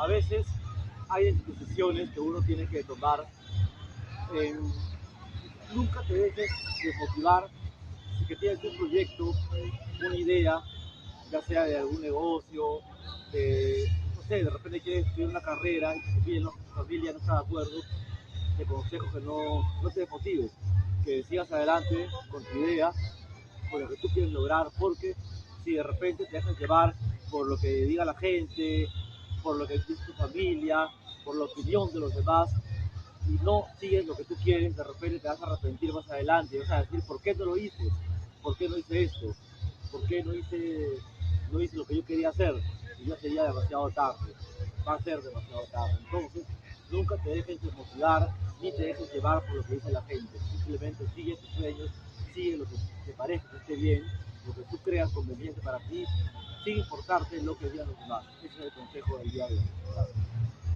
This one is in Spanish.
a veces hay decisiones que uno tiene que tomar. eh, Nunca te dejes desmotivar si que tienes un proyecto, una idea, ya sea de algún negocio, no sé, de repente quieres estudiar una carrera y tu familia no está de acuerdo, te aconsejo que no te desmotives, que sigas adelante con tu idea, con lo que tú quieres lograr, porque si de repente te dejas llevar por lo que diga la gente, por lo que dice tu familia, por la opinión de los demás, y no sigues lo que tú quieres, de repente te vas a arrepentir más adelante y vas a decir, ¿por qué no lo hice? ¿Por qué no hice esto? ¿Por qué no hice lo que yo quería hacer? Y ya sería demasiado tarde, va a ser demasiado tarde. Entonces, nunca te dejes desmotivar ni te dejes llevar por lo que dice la gente. Simplemente sigue tus sueños, sigue lo que te parece que esté bien, lo que tú creas conveniente para ti, sin importarte lo que digan los demás. Ese es el consejo del día de hoy.